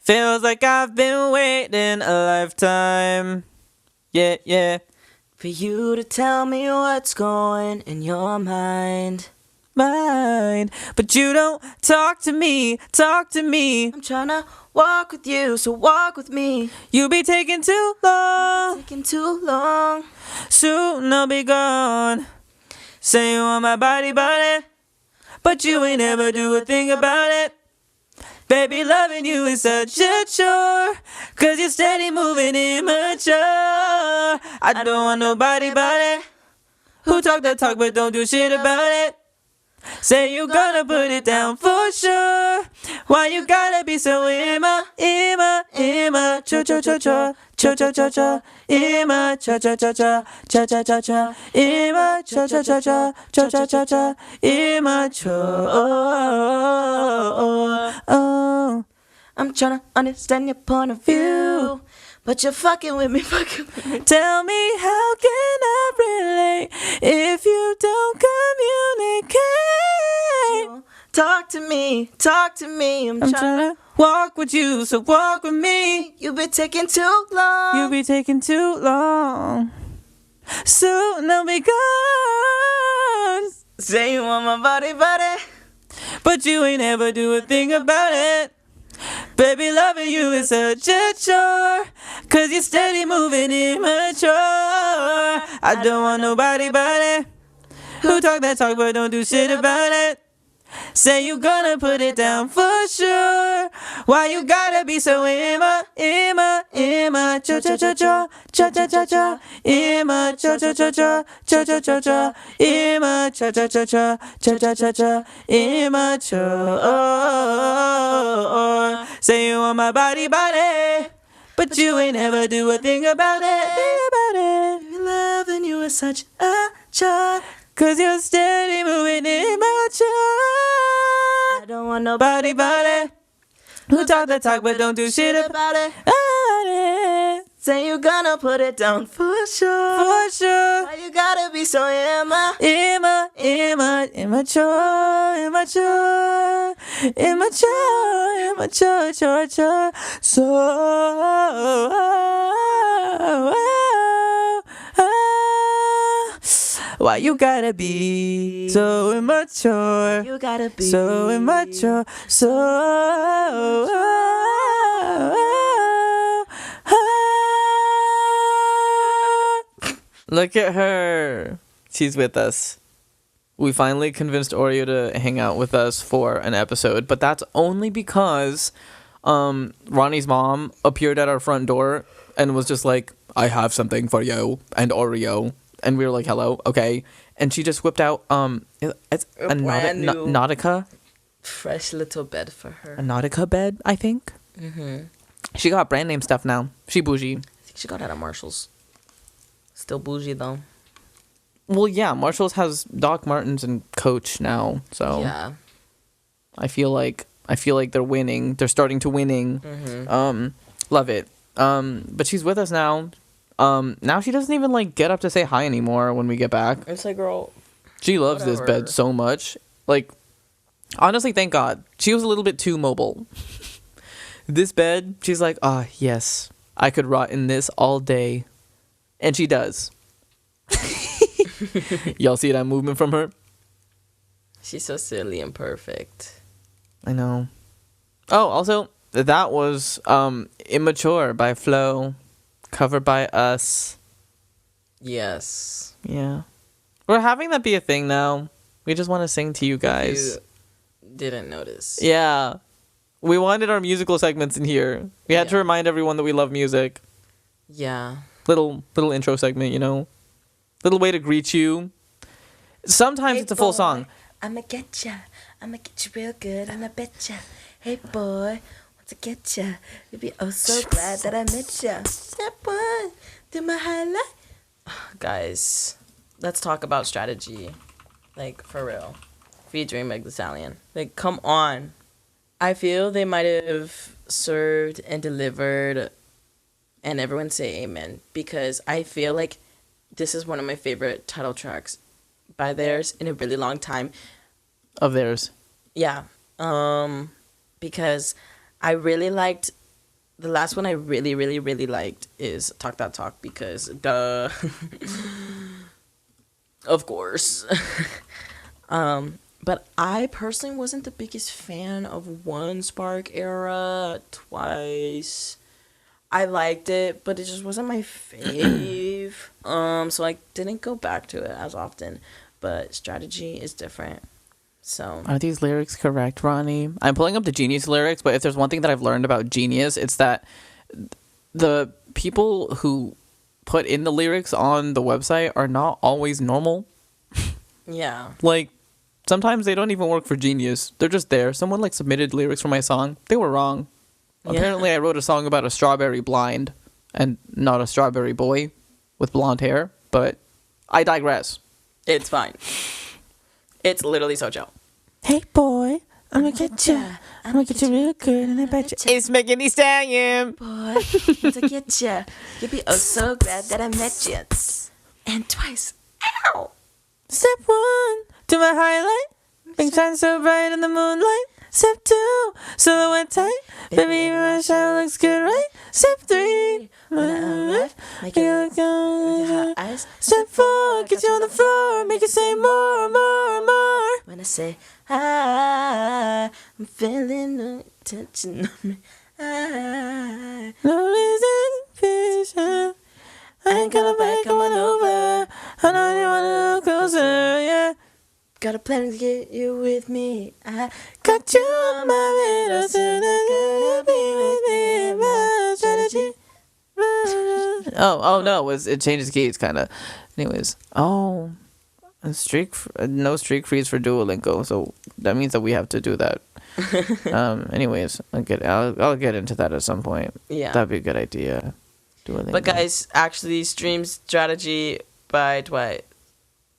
Feels like I've been waiting a lifetime. Yeah, yeah. For you to tell me what's going in your mind. But you don't talk to me. I'm tryna walk with you, so walk with me. You be taking too long. Taking too long. Soon I'll be gone. Say you want my body, but you ain't ever do a thing about it. Baby, loving you is such a chore, 'cause you're steady moving immature. I don't want nobody who talk that talk but don't do shit about it. Say you gonna put it down for sure. Why you gotta be so immature? Cho cho cho cho cho cho cho cho immature. Cha cha cha cha cha cha cha immature. Cha cha cha cha cha cha cha immature. I'm tryna understand your point of view, but you're fucking with me. Tell me, how can I relate if you don't communicate? Talk to me. I'm tryna walk with you, so walk with me. You've been taking too long. Soon I'll be gone. Say you want my body, but you ain't ever do a thing about it. Baby, loving you is such a chore, 'cause you're steady moving immature. I don't want nobody who talk that talk but don't do shit about it. Say you gonna put it down for sure. Why you gotta be so immature? Cha cha cha cha cha cha cha cha immature. Cha cha cha cha cha cha cha immature. Cha cha cha cha cha cha cha immature. Say you want my body, but you ain't ever do a thing about it. Loving you is such a chore, 'cause you're steady moving immature. I don't want nobody who talk that talk but don't do shit about it. Say you gonna put it down for sure. Why you gotta be so immature. So why you gotta be so immature? You gotta be so immature. Look at her. She's with us. We finally convinced Oreo to hang out with us for an episode, but that's only because Ronnie's mom appeared at our front door and was just like, I have something for you and Oreo. And we were like, hello, okay. And she just whipped out it's a brand new Nautica. Fresh little bed for her. A Nautica bed, I think. Mm-hmm. She got brand name stuff now. She bougie. I think she got it at Marshall's. Still bougie though. Well, yeah, Marshall's has Doc Martens and Coach now, so yeah. I feel like they're winning. They're starting to winning. Mm-hmm. Love it. But she's with us now. Now she doesn't even like get up to say hi anymore when we get back. It's like, girl, she loves this bed so much. Like, honestly, thank God. She was a little bit too mobile. This bed, she's like, yes, I could rot in this all day. And she does. Y'all see that movement from her? She's so silly and perfect. I know. Oh, also, that was Immature by Flo, covered by us. Yes. Yeah. We're having that be a thing now. We just want to sing to you guys. You didn't notice. Yeah. We wanted our musical segments in here. We had to remind everyone that we love music. Yeah. Little intro segment, you know? Little way to greet you. Sometimes it's a full song. I'ma get you real good, and I bet ya. Hey boy, want to get ya. You'll be oh so glad that I met ya. Step one, do my highlight. Guys, let's talk about strategy. Like, for real. Featuring Meg Thee Stallion. Like, come on. I feel they might have served and delivered, and everyone say amen, because I feel like this is one of my favorite title tracks by theirs in a really long time. Of theirs. Yeah. Because I really liked the last one I really, really, really liked is Talk That Talk because, duh. Of course. But I personally wasn't the biggest fan of One Spark Era. Twice. I liked it, but it just wasn't my fave. So I didn't go back to it as often. But Strategy is different. So are these lyrics correct, Ronnie? I'm pulling up the Genius lyrics, but if there's one thing that I've learned about Genius, it's that the people who put in the lyrics on the website are not always normal. yeah. Like, sometimes they don't even work for Genius. They're just there. Someone, like, submitted lyrics for my song. They were wrong. Yeah. Apparently, I wrote a song about a strawberry blind and not a strawberry boy with blonde hair, but I digress. It's fine. It's literally so chill. Hey, boy, I'm gonna get ya. I'm gonna get you real good and I bet you. It's Megan Thee Stallion. Boy, once I get ya, you'll be oh so glad that I met you. And twice. Ow! Step one, to my highlight. Big shine so bright in the moonlight. Step two, silhouette tight. Baby, even my shadow looks good, right? Step three, when I arrive, make it look good with your eyes. Step four, get you on the floor, make it say more, more, more. When I say hi, I'm feeling no tension on me. No reason, vision. I ain't gonna back, come on over. I know you wanna look closer, yeah. Got a plan to get you with me. I got you on my radar, so you're gonna be with me in my strategy. Oh no, it changes keys, kind of. Anyways, no streak freeze for Duolingo, so that means that we have to do that. Anyways, I'll get into that at some point. Yeah, that'd be a good idea. Duolingo. But guys, actually, stream Strategy by Dwight.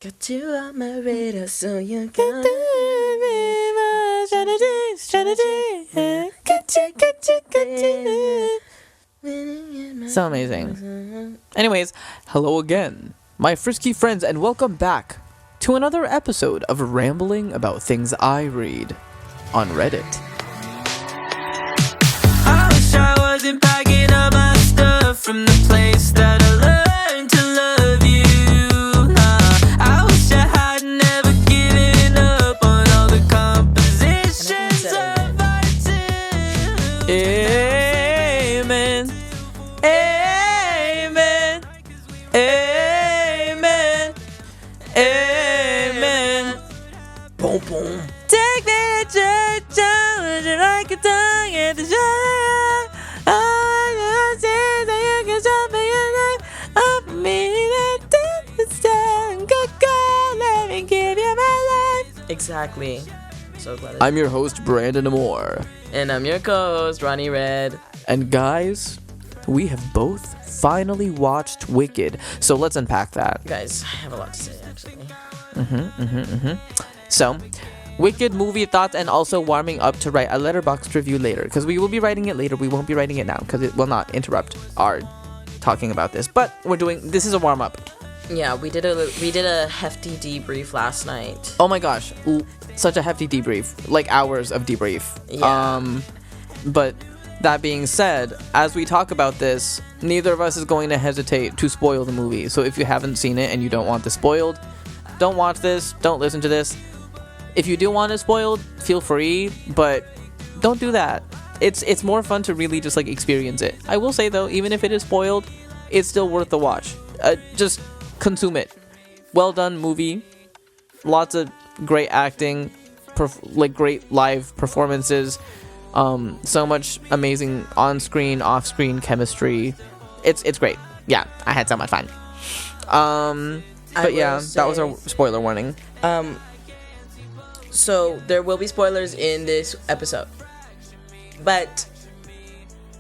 Got you on my radar, so you're gonna be my strategy. Yeah. So amazing. Anyways, hello again, my frisky friends, and welcome back to another episode of Rambling About Things I Read on Reddit. I wish I wasn't packing up my stuff from the place that I learned to love you. I wish I had never given up on all the compositions of our two. Amen. Amen. Amen. Amen. Boom, boom. Take me to church, like a tongue at the show. All I say that you can stop your life up me that it's time. Go, let me give you my life. Exactly. So glad. I'm your host, Brandon Amore. And I'm your co-host, Ronnie Red. And guys, we have both finally watched Wicked. So let's unpack that. Guys, I have a lot to say, actually. So, Wicked movie thoughts, and also warming up to write a Letterboxd review later, because we will be writing it later. We won't be writing it now because it will not interrupt our talking about this. But this is a warm up. Yeah, we did a hefty debrief last night. Oh my gosh, such a hefty debrief, like hours of debrief. Yeah. But that being said, as we talk about this, neither of us is going to hesitate to spoil the movie. So if you haven't seen it and you don't want this spoiled, don't watch this, don't listen to this. If you do want it spoiled, feel free, but don't do that. It's more fun to really just like experience it. I will say though, even if it is spoiled, it's still worth the watch. Just consume it. Well done movie. Lots of great acting, great live performances. So much amazing on-screen, off-screen chemistry. It's great. Yeah, I had so much fun. But yeah, that was our spoiler warning. So there will be spoilers in this episode. But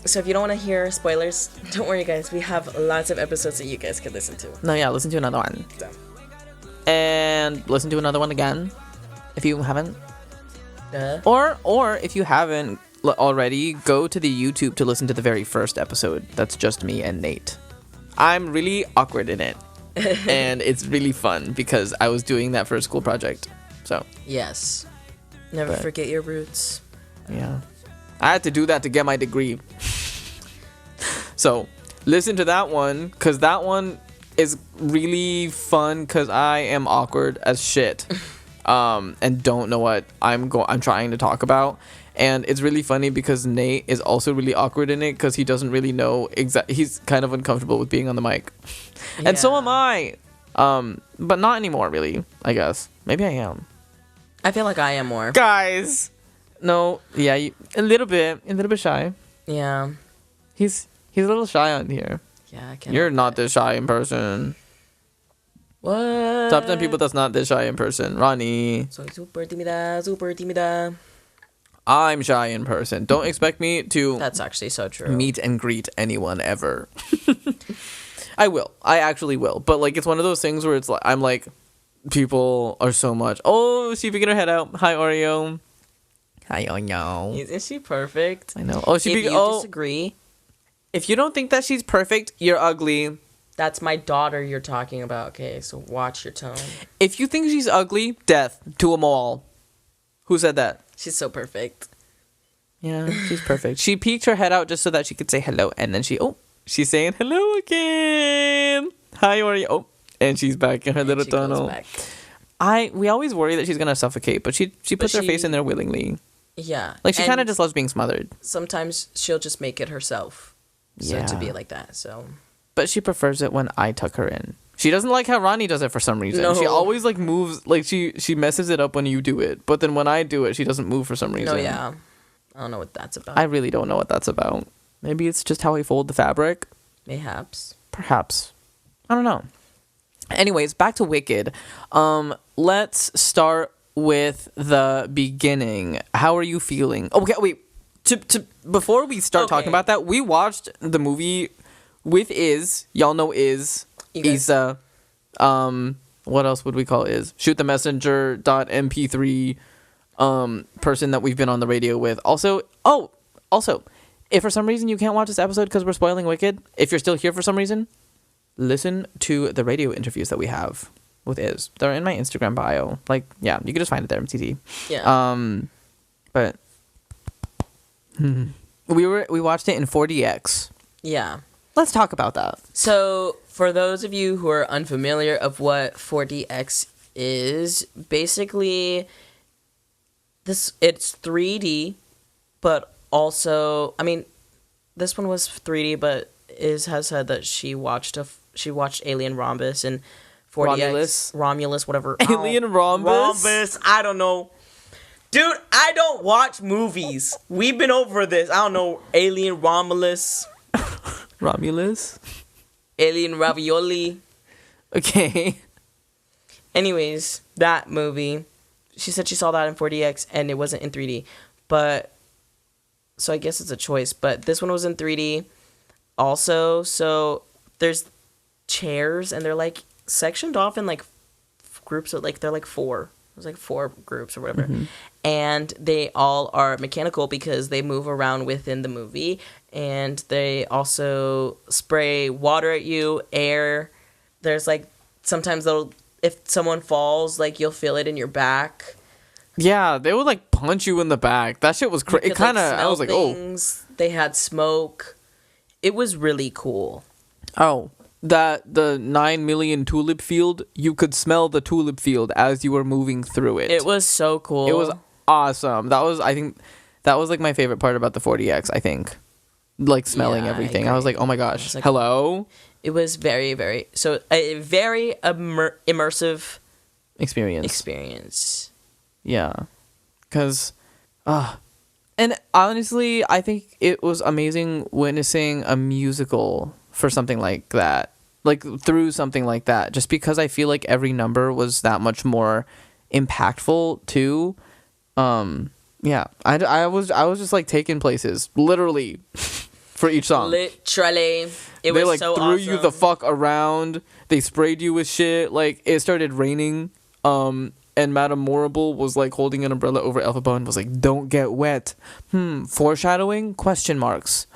so if you don't want to hear spoilers, don't worry guys, we have lots of episodes that you guys can listen to. No, yeah, listen to another one. And listen to another one again if you haven't. Or if you haven't already, go to the YouTube to listen to the very first episode. That's just me and Nate. I'm really awkward in it. And it's really fun because I was doing that for a school project. So yes, never forget your roots. Yeah, I had to do that to get my degree. So listen to that one, because that one is really fun, because I am awkward as shit. And don't know what I'm trying to talk about. And it's really funny because Nate is also really awkward in it, because he doesn't really know he's kind of uncomfortable with being on the mic. And so am I. But not anymore, really, I guess. Maybe I am. I feel like I am more. Guys. No, yeah, a little bit shy. Yeah. He's a little shy on here. Yeah, I can't. You're not this shy in person. What? Top 10 people that's not this shy in person. Ronnie. Soy super tímida, super tímida. I'm shy in person. Don't expect me to That's actually so true. meet and greet anyone ever. I will. I actually will. But like, it's one of those things where it's like, I'm like, people are so much. Oh, she peeking her head out. Hi, Oreo. Hi, Oreo. Isn't she perfect? I know. Oh, If you disagree, if you don't think that she's perfect, you're ugly. that's my daughter you're talking about. Okay, so watch your tone. If you think she's ugly, death to them all. Who said that? She's so perfect. Yeah, she's perfect. She peeked her head out just so that she could say hello, and then she's saying hello again. Hi, Oreo. Oh, and she's back in her little tunnel. We always worry that she's gonna suffocate, but she puts her face in there willingly. Yeah. Like, she kind of just loves being smothered. Sometimes she'll just make it herself. So Yeah. to be like that, so. But she prefers it when I tuck her in. She doesn't like how Ronnie does it for some reason. No. She always like moves, like she messes it up when you do it. But then when I do it, she doesn't move for some reason. No, yeah. I don't know what that's about. I really don't know what that's about. Maybe it's just how I fold the fabric. Mayhaps. Perhaps. I don't know. Anyways, back to Wicked. Let's start with the beginning. How are you feeling? Okay, wait. To before we start talking about that, we watched the movie with Iz. Y'all know Iz. Isa. What else would we call Iz? Shoot the Messenger .mp3 person that we've been on the radio with. Also, if for some reason you can't watch this episode because we're spoiling Wicked, if you're still here for some reason, listen to the radio interviews that we have with Iz. They're in my Instagram bio. Like, yeah, you can just find it there. It's easy. Yeah. But we watched it in 4DX. Yeah. Let's talk about that. So, for those of you who are unfamiliar of what 4DX is, basically it's 3D, but also, I mean, this one was 3D, but Iz has said that she watched Alien Rhombus and 4DX Romulus, whatever. Alien Rhombus? Rhombus, I don't know. Dude, I don't watch movies. We've been over this. I don't know. Alien Romulus. Romulus? Alien Ravioli. Okay. Anyways, that movie. She said she saw that in 4DX and it wasn't in 3D. But, so I guess it's a choice. But this one was in 3D also. So there's chairs and they're like sectioned off in like groups of like, they're like four. There's like 4 groups or whatever. Mm-hmm. And they all are mechanical because they move around within the movie. And they also spray water at you, air. There's like, sometimes if someone falls, like you'll feel it in your back. Yeah, they would like punch you in the back. That shit was crazy. It kind of, I was like, things. Oh. They had smoke. It was really cool. Oh. That the 9 million tulip field, you could smell the tulip field as you were moving through it. It was so cool. It was awesome. I think that was like my favorite part about the 4DX, I think. Like smelling everything. I was like, oh my gosh, like, hello? It was very, very, so a very immersive experience. Yeah. Because, and honestly, I think it was amazing witnessing a musical for something like that, like through something like that, just because I feel like every number was that much more impactful too. Yeah, I was just like taking places literally for each song. Literally, it was like so threw awesome. You the fuck around. They sprayed you with shit. Like it started raining. And Madame Morrible was like holding an umbrella over Elphaba and was like, "Don't get wet." Foreshadowing? Question marks.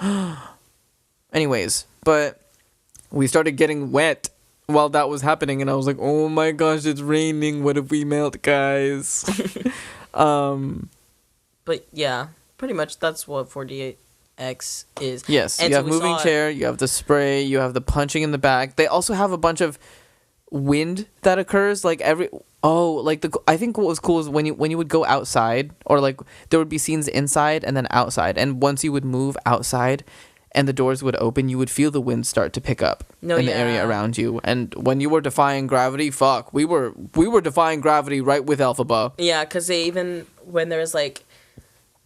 Anyways, but we started getting wet while that was happening, and I was like, oh my gosh, it's raining. What if we melt, guys? But yeah, pretty much that's what 4DX X is. Yes, And you so have we moving saw chair, you have the spray, you have the punching in the back. They also have a bunch of wind that occurs like I think what was cool is when you would go outside, or like there would be scenes inside and then outside, and once you would move outside and the doors would open, you would feel the wind start to pick up in the area around you. And when you were defying gravity, we were defying gravity right with Elphaba. Yeah, because they even, when there's like,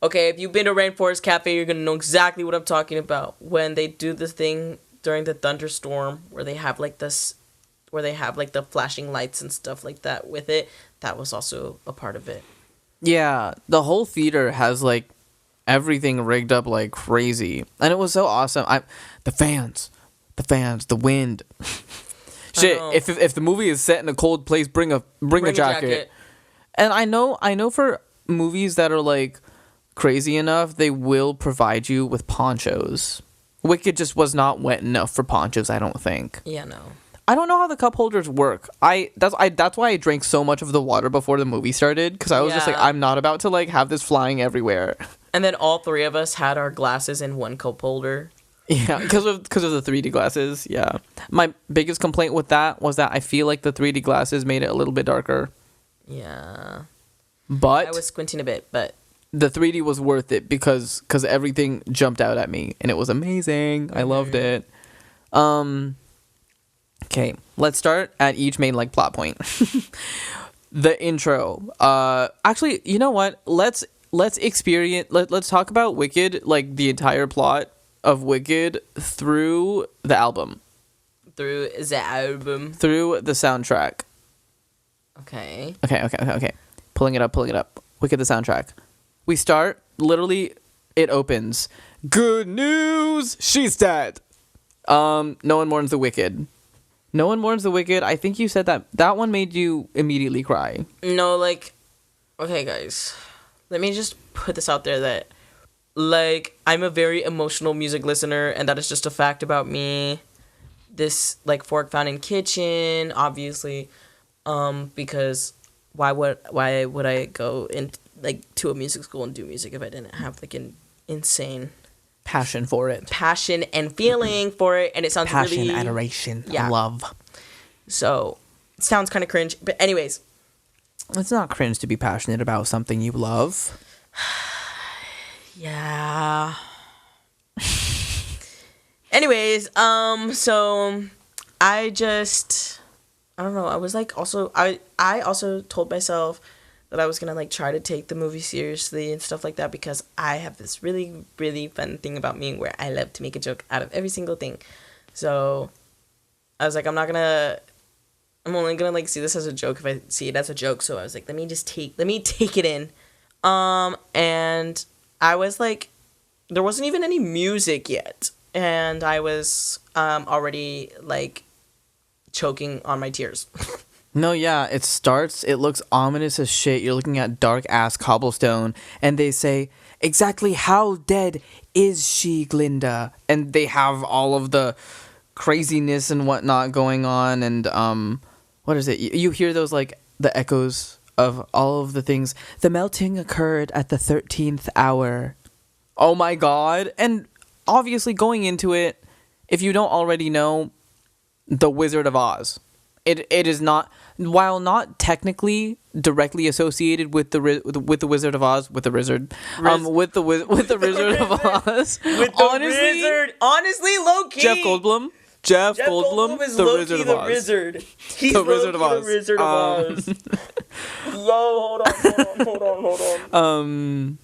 okay, if you've been to Rainforest Cafe, you're going to know exactly what I'm talking about. When they do this thing during the thunderstorm where they have like this, where they have like the flashing lights and stuff like that with it, that was also a part of it. Yeah, the whole theater has like everything rigged up like crazy, and it was so awesome. The fans, the wind. Shit, if the movie is set in a cold place, bring a jacket. And I know for movies that are like crazy enough, they will provide you with ponchos. Wicked just was not wet enough for ponchos, I don't think. Yeah, no. I don't know how the cup holders work. That's why I drank so much of the water before the movie started, because I was just like, I'm not about to like have this flying everywhere. And then all three of us had our glasses in one cup holder. Yeah, because of the 3D glasses. Yeah, my biggest complaint with that was that I feel like the 3D glasses made it a little bit darker. Yeah, but I was squinting a bit, but the 3D was worth it because everything jumped out at me and it was amazing. I loved it. Okay, let's start at each main like plot point. The intro. Actually, you know what? Let's talk about Wicked, like the entire plot of Wicked through the album. Through the album. Through the soundtrack. Okay. Okay. Pulling it up. Wicked the soundtrack. We start, literally, it opens. Good news! She's dead! No one mourns the Wicked. No one mourns the Wicked. I think you said that one made you immediately cry. No, like, okay, guys. Let me just put this out there that, like, I'm a very emotional music listener, and that is just a fact about me. This, like, Fork Found in Kitchen, obviously, because why would I go in, like, to a music school and do music if I didn't have, like, an insane passion for it, passion and feeling for it, and it sounds passion, really adoration, love. So it sounds kind of cringe, but anyways, it's not cringe to be passionate about something you love. Yeah. Anyways, so I don't know. I was like, also, I also told myself that I was gonna like try to take the movie seriously and stuff like that, because I have this really, really fun thing about me where I love to make a joke out of every single thing. So I was like, I'm only gonna like see this as a joke if I see it as a joke. So I was like, let me take it in. And I was like, there wasn't even any music yet, and I was already like choking on my tears. No, yeah, it looks ominous as shit. You're looking at dark-ass cobblestone, and they say, exactly how dead is she, Glinda? And they have all of the craziness and whatnot going on, and, what is it? You hear those, like, the echoes of all of the things. The melting occurred at the 13th hour. Oh my god. And obviously going into it, if you don't already know, The Wizard of Oz. It is not, while not technically directly associated with the Wizard of Oz, with the Wizard of Oz. With the honestly, low key. Jeff Goldblum is the low Wizard key of the Oz. Wizard. He's the Wizard of Oz. The Wizard of Oz. Yo, hold on.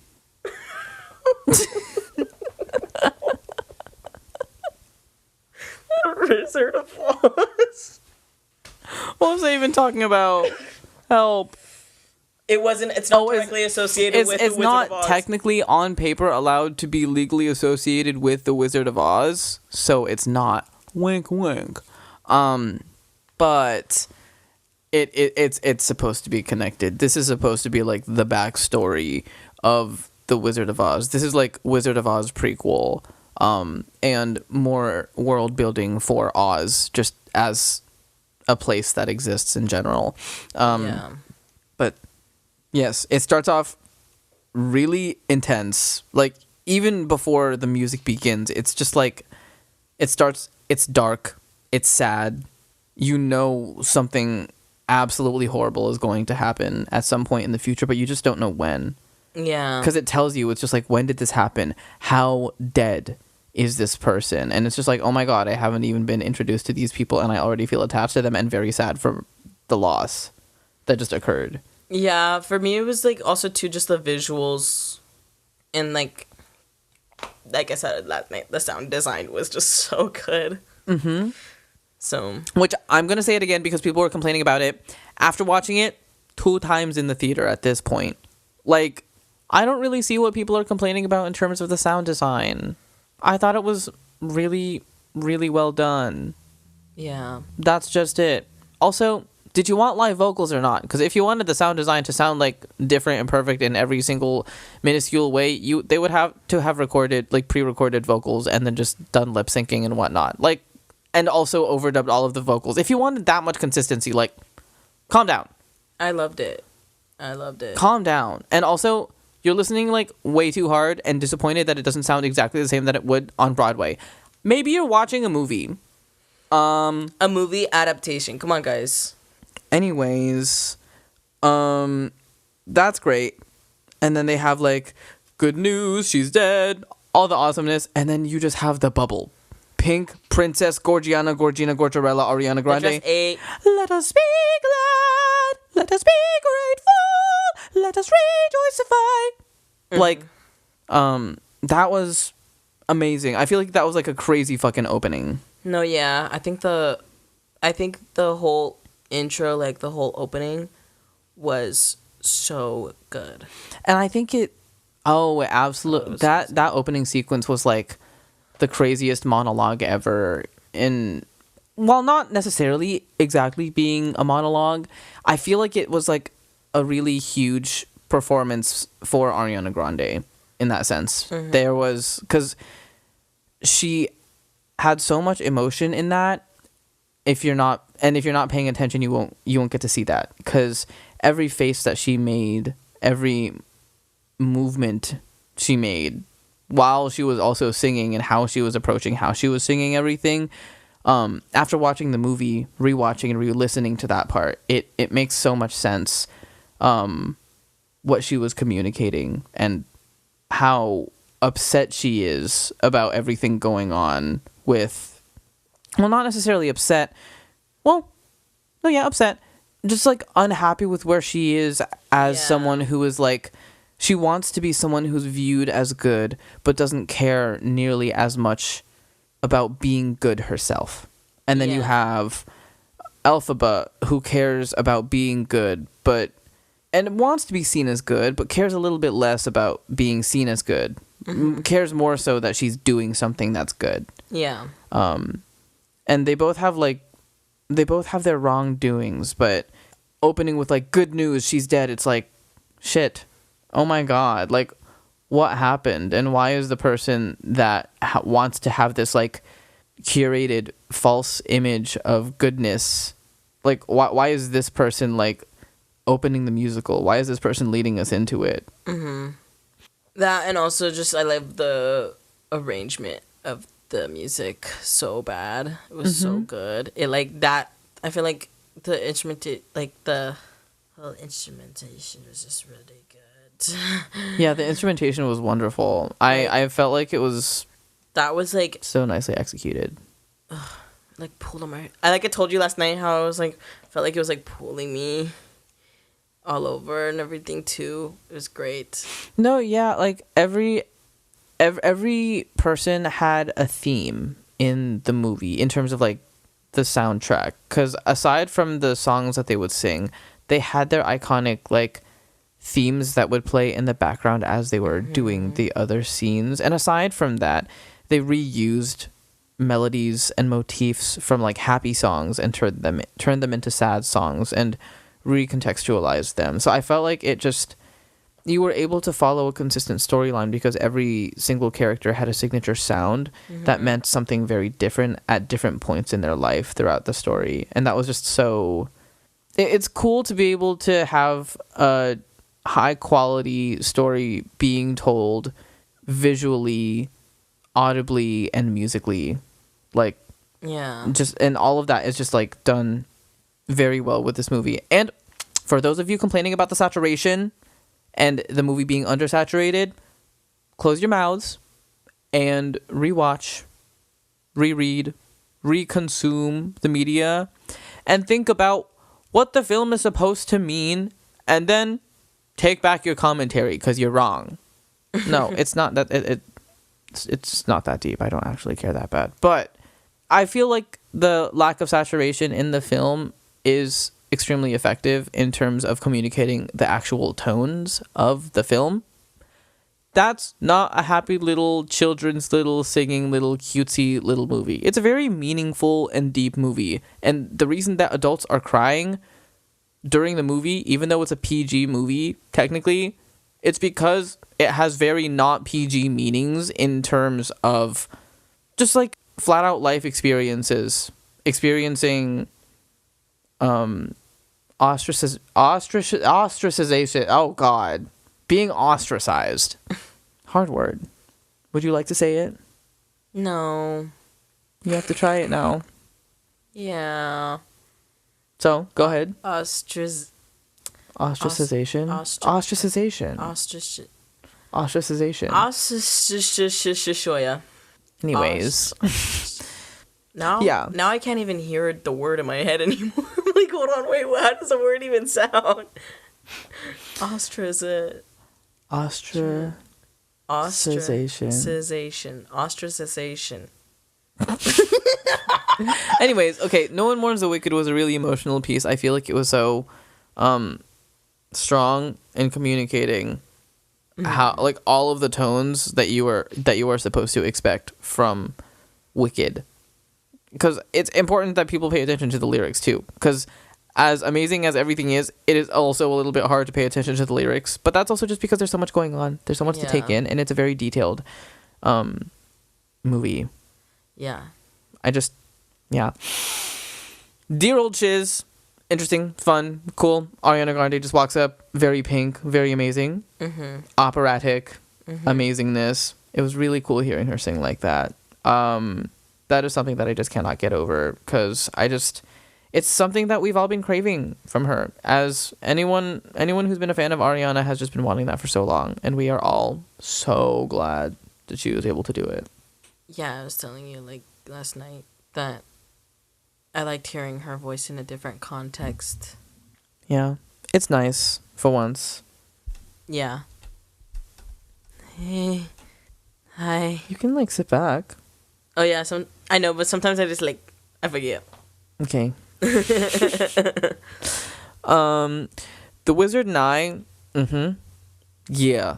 Wizard of Oz. What was I even talking about? Help. It's not directly associated with the Wizard of Oz. It's not technically on paper allowed to be legally associated with the Wizard of Oz, so it's not. Wink, wink. But it's supposed to be connected. This is supposed to be like the backstory of the Wizard of Oz. This is like Wizard of Oz prequel, and more world building for Oz, just as a place that exists in general. But yes, it starts off really intense. Like, even before the music begins, it's just like, it's dark, it's sad. You know something absolutely horrible is going to happen at some point in the future, but you just don't know when. Yeah. Because it tells you, it's just like, when did this happen? How dead is this person? And it's just like, oh my God, I haven't even been introduced to these people and I already feel attached to them and very sad for the loss that just occurred. Yeah, for me it was like also too just the visuals and like I said last night, the sound design was just so good. Mm-hmm. So, which I'm going to say it again because people were complaining about it after watching it 2 times in the theater at this point. Like, I don't really see what people are complaining about in terms of the sound design. I thought it was really, really well done. Yeah. That's just it. Also, did you want live vocals or not? Because if you wanted the sound design to sound like different and perfect in every single minuscule way, they would have to have recorded, like, pre-recorded vocals and then just done lip syncing and whatnot. Like, and also overdubbed all of the vocals. If you wanted that much consistency, like, calm down. I loved it. Calm down. And also, you're listening, like, way too hard and disappointed that it doesn't sound exactly the same that it would on Broadway. Maybe you're watching a movie. A movie adaptation. Come on, guys. Anyways, that's great. And then they have, like, good news, she's dead, all the awesomeness, and then you just have the bubble. Pink, Princess, Gorgiana, Gorgina, Gorgarella, Ariana Grande. Let us be glad, let us be grateful, let us rejoicify. Like, that was amazing. I feel like that was like a crazy fucking opening. No, yeah. I think the whole intro, like the whole opening, was so good. And I think absolutely, that opening sequence was like the craziest monologue ever. While not necessarily exactly being a monologue, I feel like it was like a really huge performance for Ariana Grande in that sense. Mm-hmm. There was, because she had so much emotion in that. If you're not paying attention, you won't get to see that, because every face that she made, every movement she made while she was also singing, and how she was approaching how she was singing everything, after watching the movie, rewatching and re-listening to that part, it makes so much sense, what she was communicating and how upset she is about everything going on with, well, not necessarily upset, upset, just like unhappy with where she is as someone who is like, she wants to be someone who's viewed as good, but doesn't care nearly as much about being good herself. And then you have Elphaba, who cares about being good, and wants to be seen as good, but cares a little bit less about being seen as good. Mm-hmm. Cares more so that she's doing something that's good. Yeah. And they both have their wrongdoings, but opening with like, good news, she's dead. It's like, shit. Oh my God. Like, what happened? And why is the person that wants to have this like curated false image of goodness, like, why is this person like opening the musical? Why is this person leading us into it? Mm-hmm. That, and also just, I love the arrangement of the music so bad. It was so good. It like that. I feel like the whole instrumentation was just really good. Yeah, the instrumentation was wonderful. I felt like it was. That was like so nicely executed. Like pulled on my. I told you last night how I was like, felt like it was like pulling me all over and everything too. It was great. No, yeah, like every person had a theme in the movie in terms of like the soundtrack, because aside from the songs that they would sing, they had their iconic like themes that would play in the background as they were doing the other scenes. And aside from that, they reused melodies and motifs from like happy songs and turned them into sad songs and recontextualized them. So I felt like you were able to follow a consistent storyline because every single character had a signature sound that meant something very different at different points in their life throughout the story. And that was just so... It's cool to be able to have a high quality story being told visually, audibly, and musically. Like, Yeah. just, and all of that is just like done very well with this movie. And for those of you complaining about the saturation and the movie being undersaturated, close your mouths and rewatch, reread, reconsume the media, and think about what the film is supposed to mean, and then take back your commentary because you're wrong. No, it's not that. It's not that deep. I don't actually care that bad. But I feel like the lack of saturation in the film is extremely effective in terms of communicating the actual tones of the film. That's not a happy little children's little singing little cutesy little movie. It's a very meaningful and deep movie. And the reason that adults are crying during the movie, even though it's a PG movie, technically, it's because it has very not PG meanings in terms of just like flat out life experiences. Experiencing ostracization. Oh God. Being ostracized. Hard word. Would you like to say it? No. You have to try it now. Yeah. So, go ahead. Ostracization. Ostracization. Ostracization. Ostracization. Ostracization. Anyways. Now I can't even hear the word in my head anymore. I'm like, hold on, wait, how does the word even sound? Ostracization. Anyways, okay, No One Mourns the Wicked was a really emotional piece. I feel like it was so strong in communicating how, like, all of the tones that you are supposed to expect from Wicked. Because it's important that people pay attention to the lyrics too. Because as amazing as everything is, it is also a little bit hard to pay attention to the lyrics. But that's also just because there's so much going on. There's so much to take in, and it's a very detailed movie. Yeah. Dear Old Chiz, interesting, fun, cool. Ariana Grande just walks up, very pink, very amazing. Operatic amazingness. It was really cool hearing her sing like that. That is something that I just cannot get over, because it's something that we've all been craving from her. As anyone who's been a fan of Ariana has just been wanting that for so long, and we are all so glad that she was able to do it. Yeah, I was telling you, like, last night that I liked hearing her voice in a different context. Yeah, it's nice for once. Yeah. Hey. Hi. You can, like, sit back. Oh, yeah, I know, but sometimes I just, like, I forget. Okay. The Wizard and I, yeah.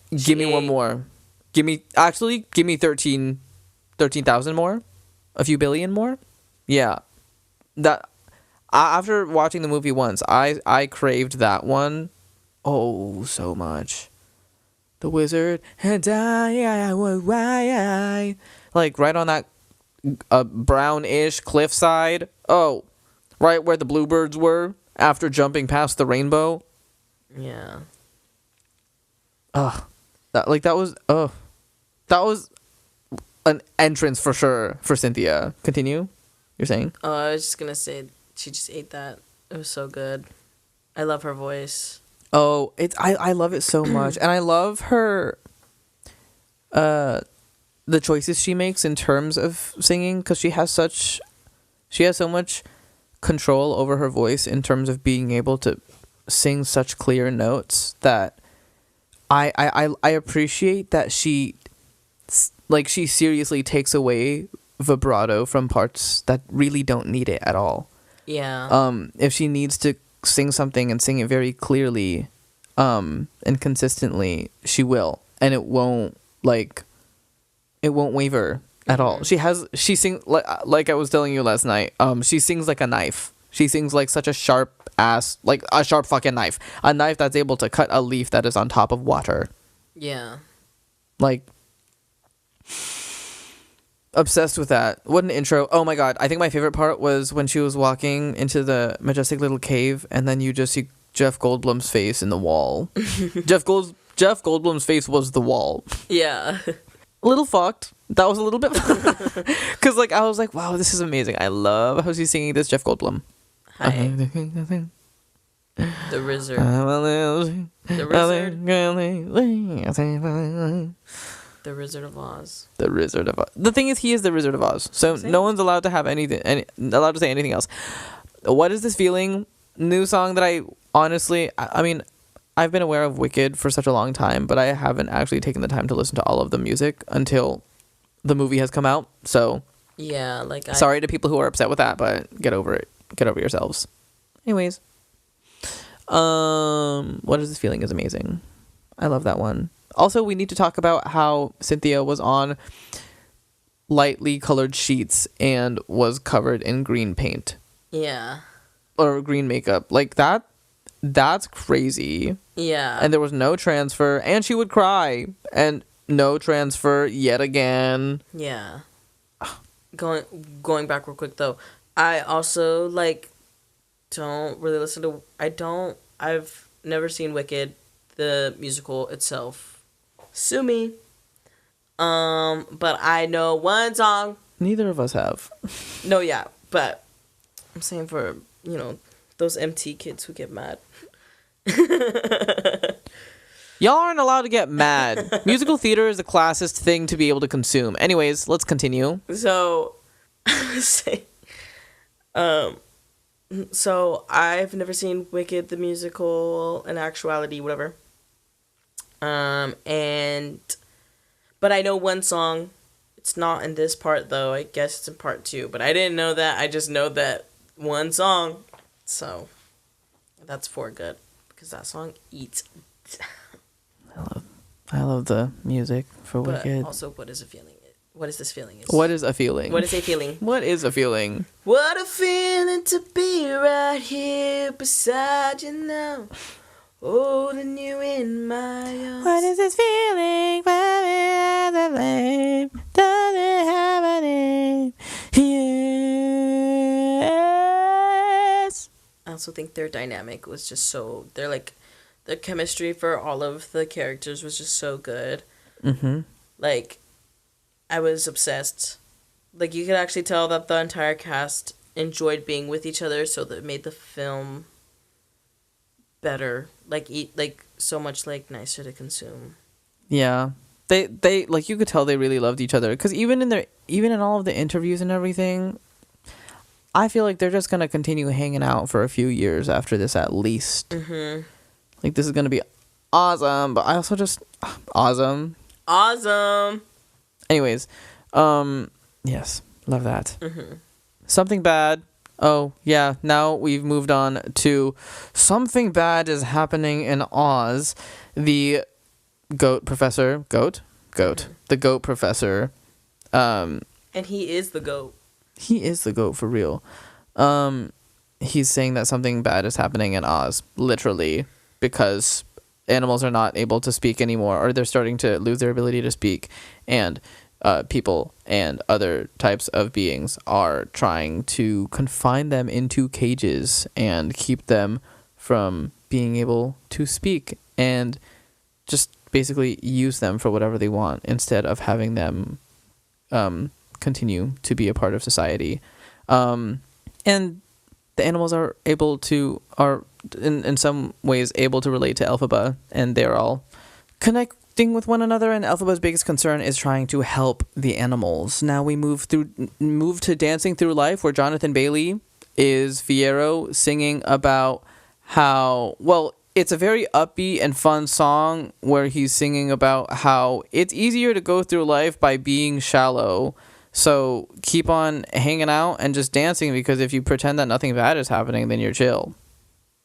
Give me one more. Give me 13,000 more? A few billion more? Yeah. That, after watching the movie once, I craved that one so much. The Wizard and I, like, right on that brownish cliffside. Oh, right where the bluebirds were after jumping past the rainbow. Yeah. That was an entrance for sure for Cynthia. Continue. You're saying? Oh, I was just gonna say she just ate that. It was so good. I love her voice. Oh, I love it so much, and I love her. The choices she makes in terms of singing, because she has so much control over her voice in terms of being able to sing such clear notes that I appreciate that she seriously takes away vibrato from parts that really don't need it at all. Yeah. If she needs to sing something and sing it very clearly and consistently, she will, and it won't waver at all. She sings like I was telling you last night. She sings like a knife. She sings like such a sharp fucking knife. A knife that's able to cut a leaf that is on top of water. Yeah. Like, obsessed with that. What an intro. Oh my God. I think my favorite part was when she was walking into the majestic little cave, and then you just see Jeff Goldblum's face in the wall. Jeff Jeff Goldblum's face was the wall. Yeah. A little fucked. That was a little bit because like I was like, wow, this is amazing. I love how he's singing this Jeff Goldblum. Hi. The Wizard. The Wizard of Oz. The Wizard of Oz. The thing is, he is the Wizard of Oz. So no one's allowed to have allowed to say anything else. What is this feeling? New song that I honestly, I mean, I've been aware of Wicked for such a long time, but I haven't actually taken the time to listen to all of the music until the movie has come out. So yeah, like sorry to people who are upset with that, but get over it. Get over yourselves. Anyways, what is this feeling is amazing. I love that one. Also, we need to talk about how Cynthia was on lightly colored sheets and was covered in green paint. Yeah. Or green makeup. Like that's crazy. Yeah. And there was no transfer, and she would cry, and no transfer yet again. Yeah. Going back real quick though, I also like don't really listen to. I've never seen Wicked, the musical itself. Sue me. But I know one song. Neither of us have. No, yeah, but I'm saying for those MT kids who get mad. Y'all aren't allowed to get mad. Musical theater is the classist thing to be able to consume. Anyways, let's continue. So, so I've never seen Wicked the musical in actuality, whatever. But I know one song. It's not in this part though. I guess it's in part 2. But I didn't know that. I just know that one song. So that's for good because that song eats. I love the music for Wicked. But also, what is a feeling? What is this feeling? What is a feeling? What is a feeling? What is a feeling? What a feeling to be right here beside you now, holding you in my arms. What is this feeling? Does it have a name? Yes. I also think their dynamic was just so. They're like, the chemistry for all of the characters was just so good. Mm-hmm. Like, I was obsessed. Like, you could actually tell that the entire cast enjoyed being with each other, so that made the film better. Like, so much, like, nicer to consume. Yeah. They like, you could tell they really loved each other. Because even in all of the interviews and everything, I feel like they're just going to continue hanging out for a few years after this at least. Mm-hmm. Like, this is going to be awesome, but I also just... Awesome. Anyways, yes, love that. Mm-hmm. Something bad. Oh, yeah, now we've moved on to something bad is happening in Oz. The goat professor... Mm-hmm. The goat professor. And he is the goat. He is the goat for real. He's saying that something bad is happening in Oz, literally, because animals are not able to speak anymore, or they're starting to lose their ability to speak, and people and other types of beings are trying to confine them into cages and keep them from being able to speak, and just basically use them for whatever they want instead of having them continue to be a part of society. And the animals are in some ways able to relate to Elphaba, and they're all connecting with one another, and Elphaba's biggest concern is trying to help the animals. Now we move to Dancing Through Life, where Jonathan Bailey is Fiero singing about how, well, it's a very upbeat and fun song where he's singing about how it's easier to go through life by being shallow. So keep on hanging out and just dancing, because if you pretend that nothing bad is happening, then you're chill.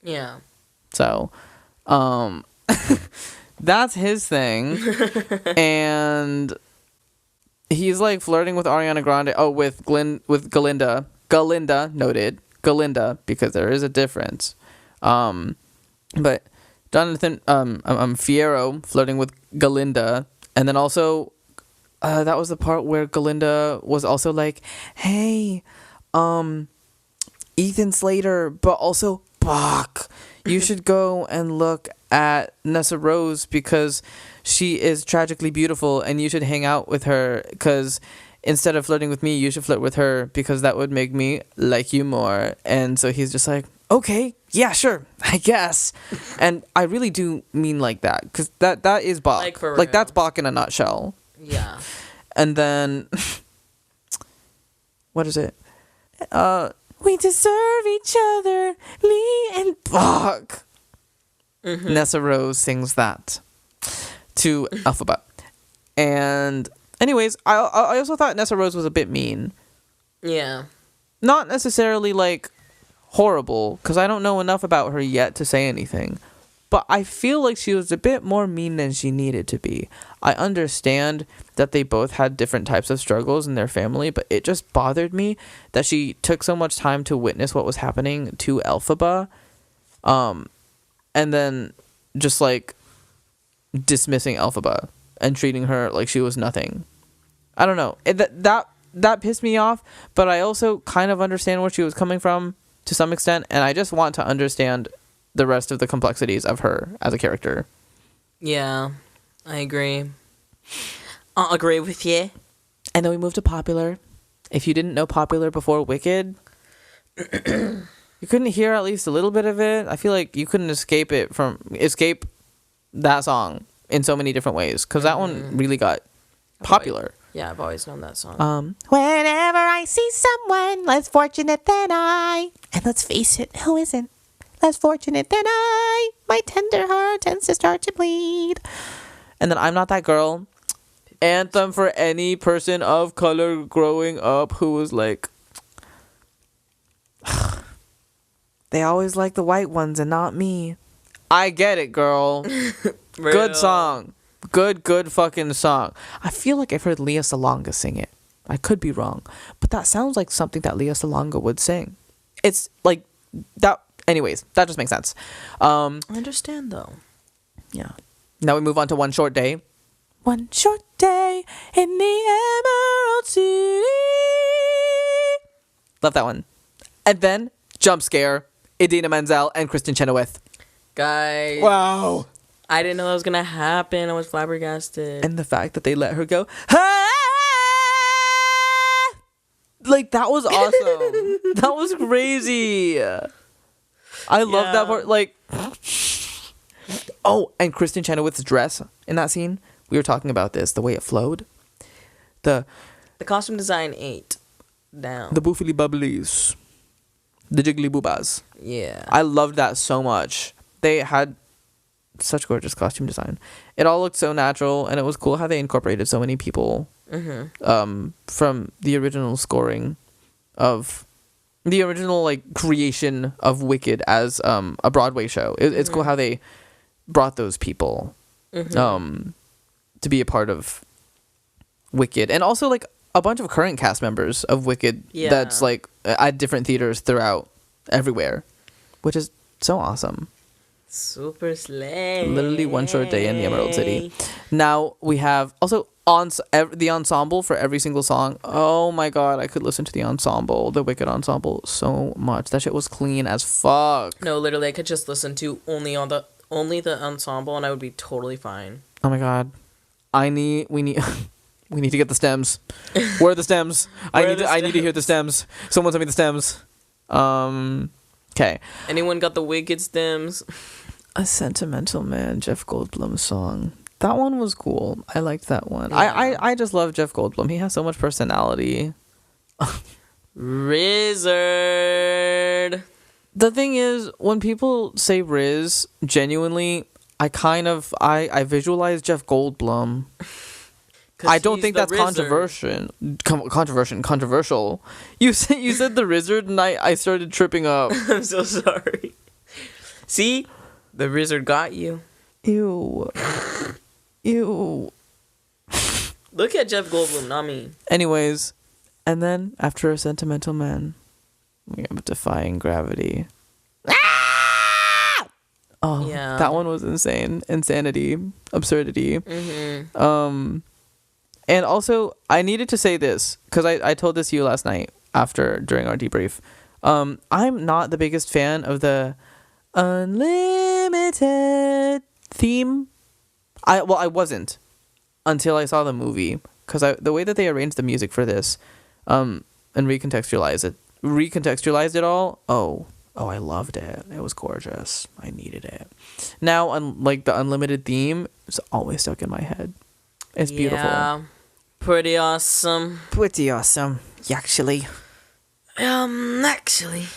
Yeah. So, that's his thing. And he's like flirting with Ariana Grande. Oh, with Galinda. Galinda, noted. Galinda, because there is a difference. But Jonathan, Fiero flirting with Galinda. And then also, that was the part where Galinda was also like, hey, Ethan Slater, but also Bach, you should go and look at Nessa Rose because she is tragically beautiful and you should hang out with her because instead of flirting with me, you should flirt with her because that would make me like you more. And so he's just like, okay, yeah, sure, I guess. And I really do mean like that because that is Bach. Like, for like real. that's Bach in a nutshell. Yeah. And then, what is it? We deserve each other, Lee and Bach. Mm-hmm. Nessa Rose sings that to Alphabet. And anyways, I also thought Nessa Rose was a bit mean. Yeah. Not necessarily like horrible, because I don't know enough about her yet to say anything. But I feel like she was a bit more mean than she needed to be. I understand that they both had different types of struggles in their family, but it just bothered me that she took so much time to witness what was happening to Elphaba, and then just like dismissing Elphaba and treating her like she was nothing. I don't know. That pissed me off, but I also kind of understand where she was coming from to some extent, and I just want to understand the rest of the complexities of her as a character. Yeah, I agree. I'll agree with you. And then we moved to Popular. If you didn't know Popular before Wicked, you couldn't hear at least a little bit of it. I feel like you couldn't escape that song in so many different ways, because that one really got popular. Yeah, I've always known that song. Whenever I see someone less fortunate than I, and let's face it, who isn't less fortunate than I, my tender heart tends to start to bleed. And then I'm Not That Girl, anthem for any person of color growing up who was like, they always like the white ones and not me. I get it, girl. Good song. Good fucking song. I feel like I've heard Leah Salonga sing it. I could be wrong, but that sounds like something that Leah Salonga would sing. It's like that. Anyways, that just makes sense. I understand though. Yeah. Now we move on to One Short Day. One short day in the Emerald City. Love that one. And then Jump Scare, Idina Menzel and Kristen Chenoweth. Guys. Wow. I didn't know that was gonna happen. I was flabbergasted. And the fact that they let her go, ah! Like, that was awesome. That was crazy. I love that part. Like, oh, and Kristen Chenoweth's dress in that scene. We were talking about this, the way it flowed. The costume design ate down. The boofily bubblies. The jiggly boobas. Yeah. I loved that so much. They had such gorgeous costume design. It all looked so natural, and it was cool how they incorporated so many people from the original scoring of the original like creation of Wicked as a Broadway show. It's cool how they brought those people to be a part of Wicked, and also like a bunch of current cast members of Wicked that's like at different theaters throughout everywhere, which is so awesome. Super slay. Literally one short day in the Emerald City. Now we have also the ensemble for every single song. Oh my god, I could listen to the ensemble, the Wicked ensemble, so much. That shit was clean as fuck. No, literally, I could just listen to only the ensemble, and I would be totally fine. Oh my god, we need to get the stems. Where are the stems? I need to hear the stems. Someone send me the stems. Okay. Anyone got the Wicked stems? A Sentimental Man, Jeff Goldblum song. That one was cool. I liked that one. Yeah. I just love Jeff Goldblum. He has so much personality. Rizzard. The thing is, when people say Riz, genuinely, I visualize Jeff Goldblum. I don't think that's controversial. You said the Rizzard, and I started tripping up. I'm so sorry. See? The Rizzard got you. Ew. Look at Jeff Goldblum, not me. Anyways, and then after A Sentimental Man, we have Defying Gravity. Ah! Oh, yeah. That one was insane. Insanity. Absurdity. Mm-hmm. And also, I needed to say this, because I told this to you last night during our debrief. I'm not the biggest fan of the unlimited theme. I wasn't until I saw the movie, because the way that they arranged the music for this, and recontextualized it all. Oh, I loved it. It was gorgeous. I needed it. Now, like the unlimited theme is always stuck in my head. It's beautiful. Yeah, pretty awesome. Pretty awesome, actually. Actually,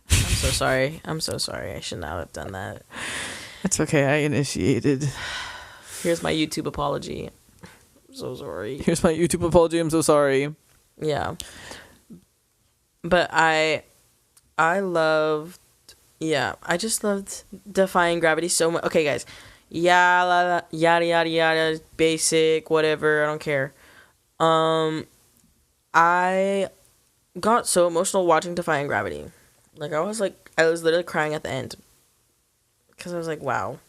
I'm so sorry. I'm so sorry. I should not have done that. It's okay. I initiated. Here's my YouTube apology. I'm so sorry. Here's my YouTube apology. I'm so sorry. Yeah. But I loved, I just loved Defying Gravity so much. Okay, guys. Yada, yada, yada, basic, whatever. I don't care. I got so emotional watching Defying Gravity. Like, I was literally crying at the end. Because I was like, wow.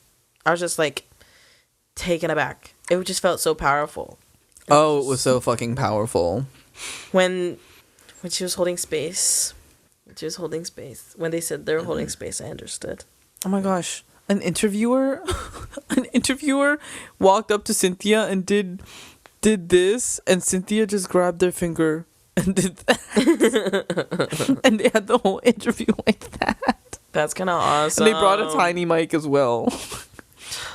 I was just, like, taken aback. It just felt so powerful. It was so fucking powerful. When she was holding space. When they said they were holding space, I understood. Oh my gosh. An interviewer walked up to Cynthia and did this, and Cynthia just grabbed their finger and did that. And they had the whole interview like that. That's kind of awesome. And they brought a tiny mic as well.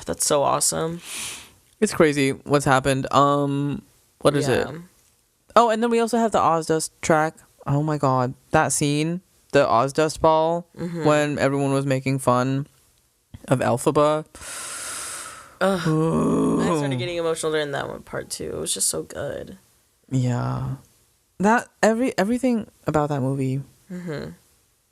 That's so awesome. It's crazy what's happened. What is it? Oh, and then we also have the Ozdust track. Oh my god. That scene, the Ozdust ball, when everyone was making fun of Elphaba. I started getting emotional during that one part too. It was just so good. Yeah. That everything about that movie.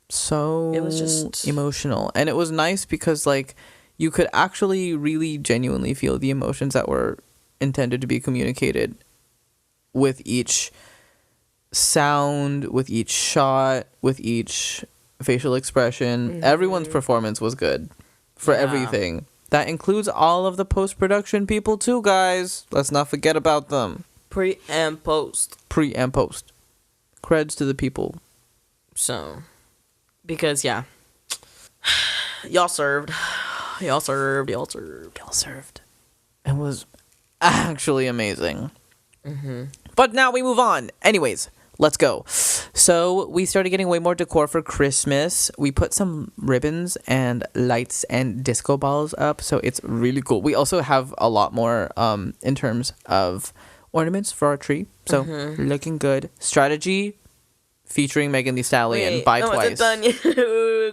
So it was just emotional. And it was nice because like you could actually really genuinely feel the emotions that were intended to be communicated with each sound, with each shot, with each facial expression. Everyone's performance was good for everything. That includes all of the post-production people too, guys. Let's not forget about them. Pre and post. Creds to the people. So, because y'all served. It was actually amazing. But now we move on. Anyways, let's go. So we started getting way more decor for Christmas. We put some ribbons and lights and disco balls up, so it's really cool. We also have a lot more in terms of ornaments for our tree, so looking good. Strategy featuring Megan Thee Stallion. Buy twice. Done.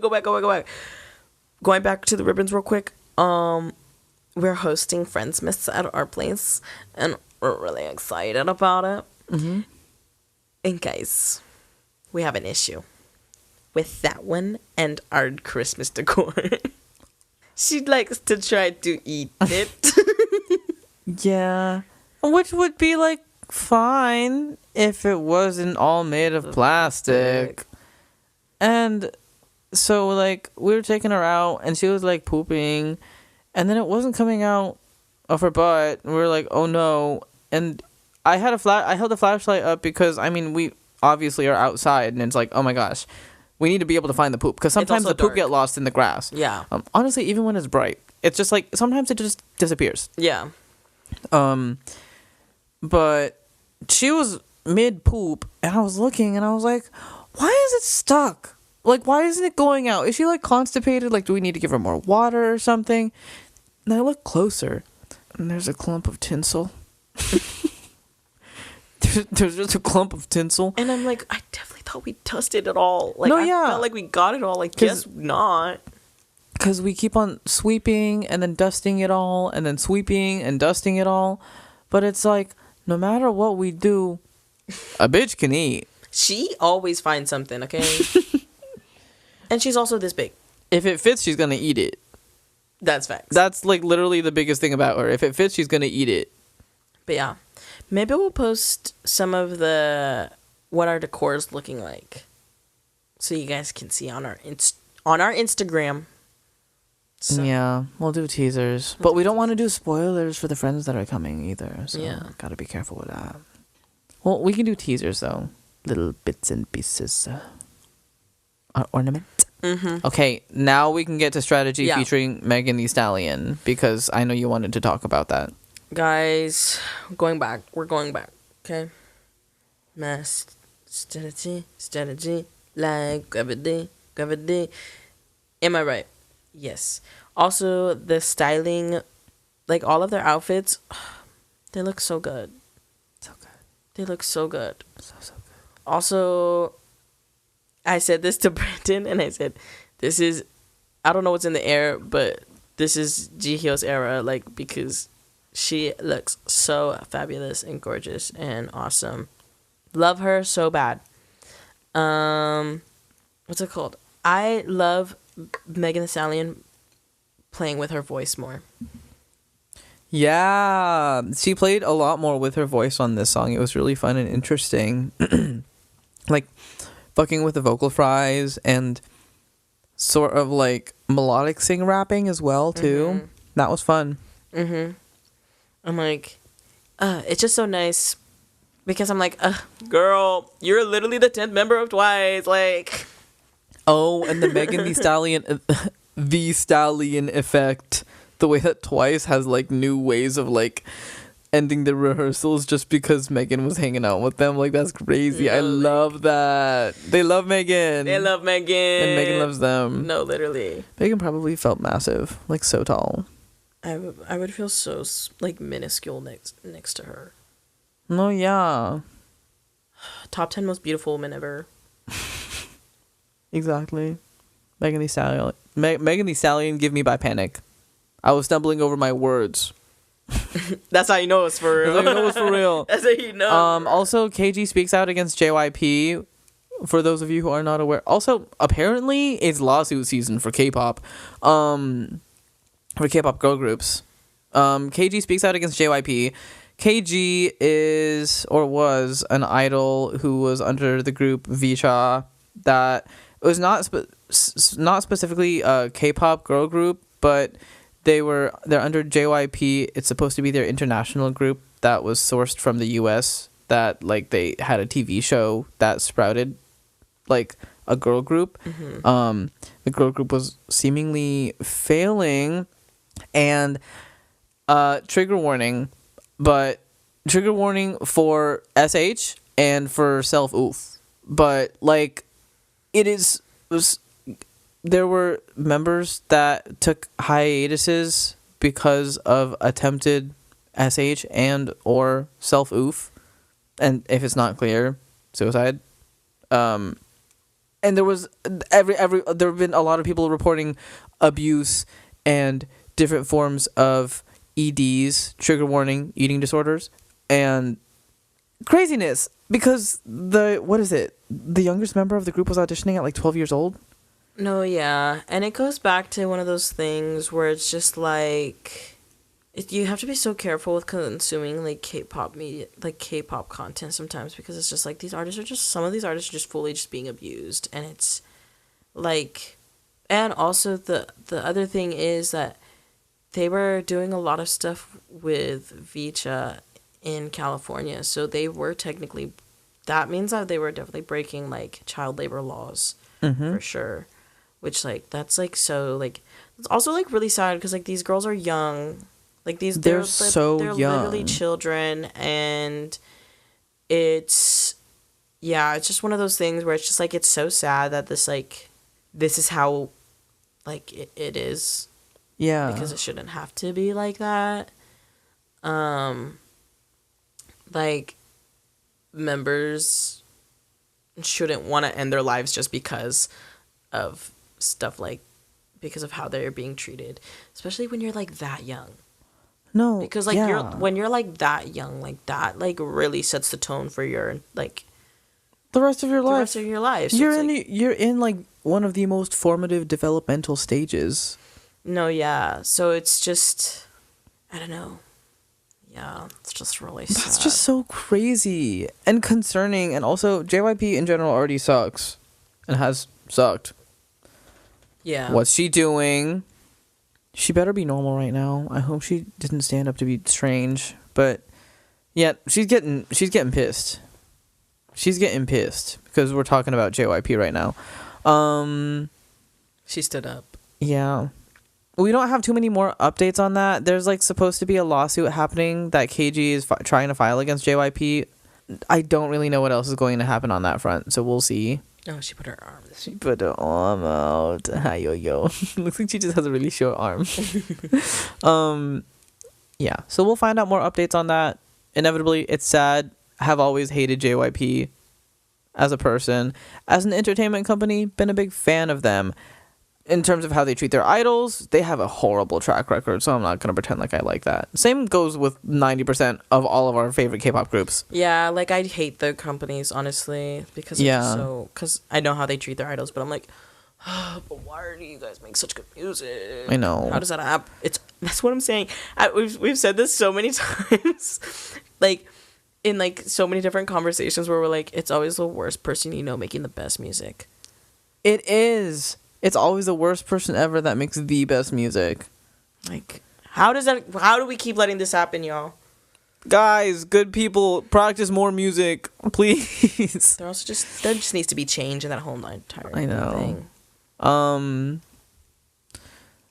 Go back. Going back to the ribbons real quick. We're hosting Friendsmas at our place, and we're really excited about it. And guys, we have an issue with that one and our Christmas decor. She likes to try to eat it. Yeah. Which would be like fine if it wasn't all made of plastic. And so like we were taking her out and she was like pooping, and then it wasn't coming out of her butt. And we were like, oh no. And I held the flashlight up because I mean we obviously are outside, and it's like, oh my gosh, we need to be able to find the poop, because sometimes the poop get lost in the grass. Yeah. Honestly, even when it's bright, it's just like sometimes it just disappears. Yeah. But she was mid poop, and I was looking, and I was like, why is it stuck? Like, why isn't it going out? Is she like constipated? Like, do we need to give her more water or something? And I look closer, and there's a clump of tinsel. There's just a clump of tinsel. And I'm like, I definitely thought we dusted it all. Like, no, I felt like we got it all. Like, guess not. Because we keep on sweeping and then dusting it all, and then sweeping and dusting it all. But it's like, no matter what we do, a bitch can eat. She always finds something, okay? And she's also this big. If it fits, she's going to eat it. That's facts. That's like literally the biggest thing about her. If it fits, she's going to eat it. But yeah. Maybe we'll post some of what our decor is looking like, so you guys can see on our Instagram. So. Yeah, we'll do teasers, but we don't want to do spoilers for the friends that are coming either. So gotta be careful with that. Well, we can do teasers though, little bits and pieces. Our ornament. Okay, now we can get to strategy Yeah. featuring Megan Thee Stallion, because I know you wanted to talk about that. Guys, going back. We're going back. Okay. Mass strategy, like gravity. Am I right? Yes. Also, the styling, like all of their outfits, they look so good. So good. They look so good. So good. Also, I said this to Brendan, and I said, this is, I don't know what's in the air, but this is Jihyo's era, like, because she looks so fabulous and gorgeous and awesome. Love her so bad. What's it called? I love Megan Thee Stallion playing with her voice more. Yeah, she played a lot more with her voice on this song. It was really fun and interesting. Like, fucking with the vocal fries and sort of like melodic sing rapping as well, too. That was fun. I'm like, it's just so nice because I'm like, girl, you're literally the 10th member of Twice. Like, oh, and the Megan Thee Stallion, the Stallion effect. The way that Twice has like new ways of like ending the rehearsals just because Megan was hanging out with them. Like, that's crazy. No, I love that. They love Megan. They love Megan. And Megan loves them. No, literally. Megan probably felt massive. Like, so tall. I would feel so, like, minuscule next to her. No, yeah. Top 10 most beautiful women ever. Exactly. Megan Thee Stallion. Megan Thee Stallion, give me by panic. I was stumbling over my words. That's how you know it's for real. That's how you know it's for real. That's how you know. Also, KG speaks out against JYP. For those of you who are not aware. Also, apparently, it's lawsuit season for K-pop. For K-pop girl groups. KG speaks out against JYP. KG is, or was, an idol who was under the group Vicha that was not specifically a K-pop girl group, but they're under JYP. It's supposed to be their international group that was sourced from the US, that like they had a TV show that sprouted like a girl group. The girl group was seemingly failing, and trigger warning for SH and for self oof. But like there were members that took hiatuses because of attempted SH and or self oof, and if it's not clear, suicide. And there was there have been a lot of people reporting abuse and different forms of EDs, trigger warning, eating disorders, and craziness, because the youngest member of the group was auditioning at like 12 years old. No, yeah. And it goes back to one of those things where it's just like, you have to be so careful with consuming like K-pop media, like K-pop content sometimes, because it's just like some of these artists are just fully just being abused. And it's like, and also the other thing is that they were doing a lot of stuff with Vicha in California. So they were technically, that means that they were definitely breaking like child labor laws for sure. Which, like, that's, like, so, like, it's also, like, really sad because, like, these girls are young. Like, they're so they're young. literally children, and it's just one of those things where it's just, like, it's so sad that this is how, like, it is. Yeah. Because it shouldn't have to be like that. Like, members shouldn't want to end their lives just because of stuff, like because of how they're being treated, especially when you're like that young. No, because like when you're like that young, like that like really sets the tone for your like the rest of your life. So you're in like one of the most formative developmental stages. No, yeah. So it's just, I don't know. Yeah, it's just really sad. That's just so crazy and concerning, and also JYP in general already sucks and has sucked. Yeah. What's she doing? She better be normal right now. I hope she didn't stand up to be strange. But yeah, she's getting pissed. She's getting pissed because we're talking about JYP right now. She stood up. Yeah. We don't have too many more updates on that. There's like supposed to be a lawsuit happening that KG is trying to file against JYP. I don't really know what else is going to happen on that front, so we'll see. Oh, she put her arm. She put her arm out. Hi, yo, yo. Looks like she just has a really short arm. Yeah, so we'll find out more updates on that. Inevitably, it's sad. I have always hated JYP as a person. As an entertainment company, been a big fan of them. In terms of how they treat their idols, they have a horrible track record, so I'm not going to pretend like I like that. Same goes with 90% of all of our favorite K-pop groups. Yeah, like, I hate the companies, honestly, because because I know how they treat their idols, but I'm like, oh, but why do you guys make such good music? I know. How does that happen? That's what I'm saying. We've said this so many times, like, in, like, so many different conversations where we're like, it's always the worst person you know making the best music. It is. It's always the worst person ever that makes the best music. Like, how do we keep letting this happen, y'all? Guys, good people, practice more music, please. There just needs to be change in that whole entire thing.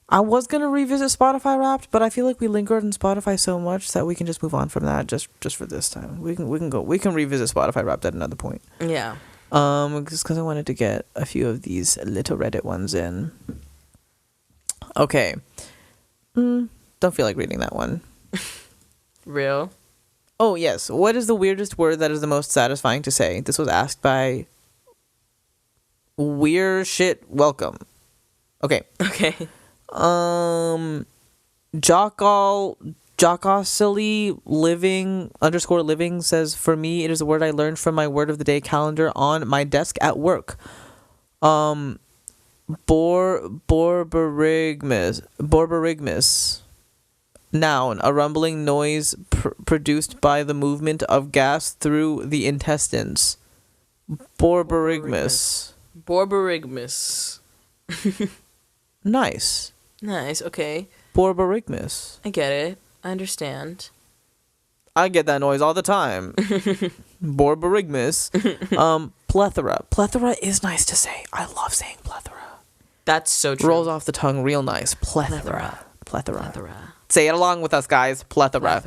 I was gonna revisit Spotify Wrapped, but I feel like we lingered on Spotify so much that we can just move on from that just for this time. We can revisit Spotify Wrapped at another point. Yeah. Just because I wanted to get a few of these little Reddit ones in. Okay. Don't feel like reading that one. Real? Oh, yes. What is the weirdest word that is the most satisfying to say? This was asked by Weird Shit Welcome. Okay. Okay. Jockosily living says, for me, it is a word I learned from my word of the day calendar on my desk at work. Borborygmus. Noun, a rumbling noise produced by the movement of gas through the intestines. Borborygmus. Nice. Nice, okay. Borborygmus. I get it. I understand. I get that noise all the time. Borborygmus. Plethora. Plethora is nice to say. I love saying plethora. That's so true. Rolls off the tongue real nice. Plethora. Say it along with us, guys. Plethora.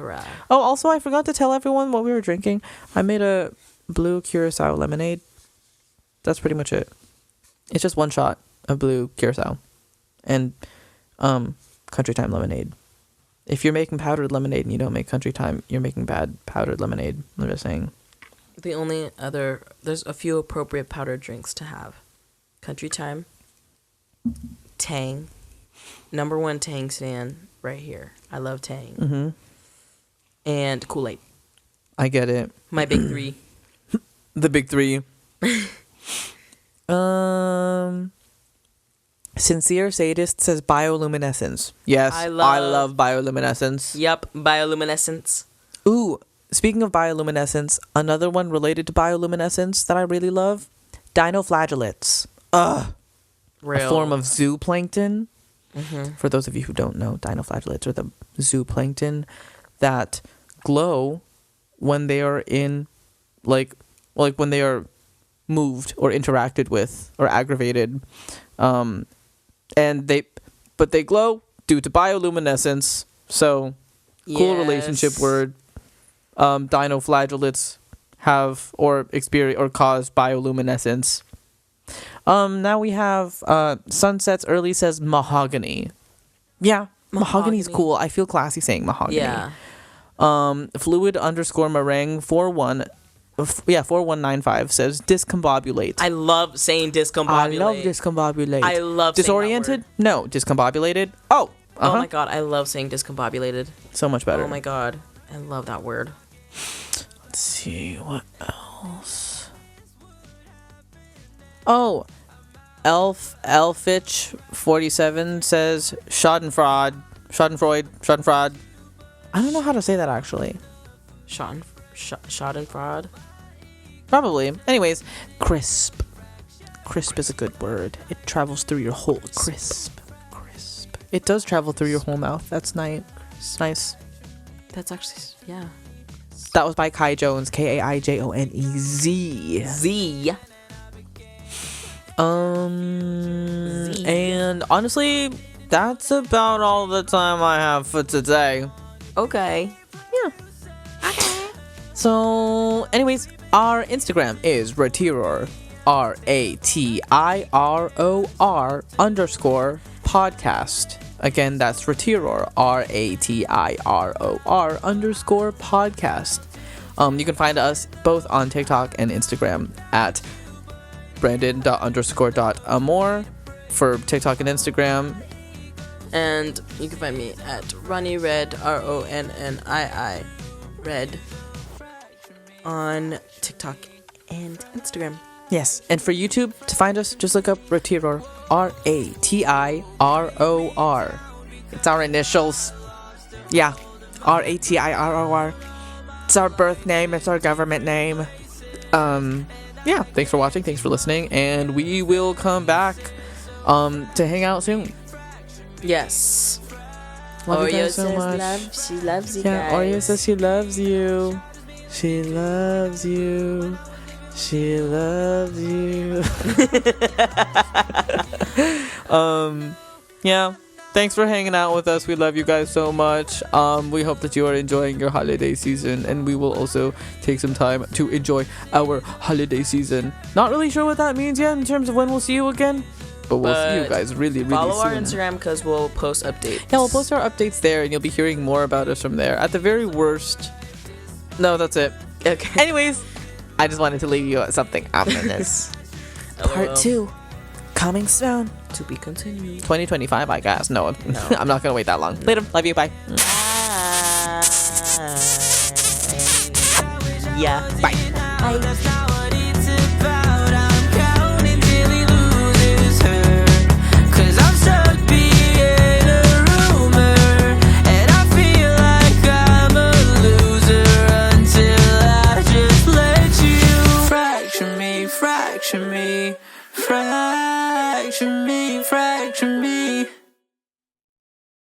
Oh, also, I forgot to tell everyone what we were drinking. I made a blue curacao lemonade. That's pretty much it. It's just one shot of blue curacao. And country time lemonade. If you're making powdered lemonade and you don't make country time, you're making bad powdered lemonade. I'm just saying. There's a few appropriate powdered drinks to have. Country time. Tang. Number one Tang stan right here. I love Tang. Mm-hmm. And Kool-Aid. I get it. My big three. The big three. Sincere Sadist says bioluminescence. Yes, I love bioluminescence. Yep, bioluminescence. Ooh, speaking of bioluminescence, another one related to bioluminescence that I really love, dinoflagellates. Real. A form of zooplankton. Mm-hmm. For those of you who don't know, dinoflagellates are the zooplankton that glow when they are in, like when they are moved or interacted with or aggravated. But they glow due to bioluminescence. So, cool relationship word. Dinoflagellates have or experience or cause bioluminescence. Now we have Sunsets Early says mahogany. Yeah, mahogany's cool. I feel classy saying mahogany. Yeah. Fluid _ meringue 4195 says discombobulate. I love saying discombobulate. I love discombobulate. I love disoriented. Saying that word. No, discombobulated. Oh. Oh my god, I love saying discombobulated. So much better. Oh my god, I love that word. Let's see what else. Oh, Elfitch 47 says Schadenfreude. I don't know how to say that actually. Schadenfreude. Probably. Anyways, crisp. Crisp is a good word. It travels through your whole crisp. It does travel through your whole mouth. That's nice. Nice. That's actually, yeah. That was by Kai Jones. Kaijonez. Z. And honestly, that's about all the time I have for today. Okay. Yeah. So, anyways, our Instagram is Ratiror, RATIROR_podcast. Again, that's Ratiror, RATIROR_podcast. You can find us both on TikTok and Instagram at Brandon__amor for TikTok and Instagram. And you can find me at Ronnie Red, RONNII Red, on TikTok and Instagram. Yes, and for YouTube, to find us, just look up Ratiror, RATIROR. It's our initials. Yeah, RATIROR. It's our birth name, it's our government name. Yeah, thanks for watching, thanks for listening, and we will come back to hang out soon. Yes. Love you Oreo guys so says much. she loves you Yeah, guys. Oreo says she loves you. She loves you. She loves you. Yeah. Thanks for hanging out with us. We love you guys so much. We hope that you are enjoying your holiday season, and we will also take some time to enjoy our holiday season. Not really sure what that means yet in terms of when we'll see you again, but we'll see you guys really, really follow soon. our Instagram because we'll post updates. Yeah, we'll post our updates there, and you'll be hearing more about us from there. At the very worst, no, that's it. Okay. Anyways, I just wanted to leave you at something ominous. Part 2 coming soon. To be continued. 2025, I guess. No. I'm not gonna wait that long. Later. Love you. Bye. Yeah. Bye. Fracture me, fracture me.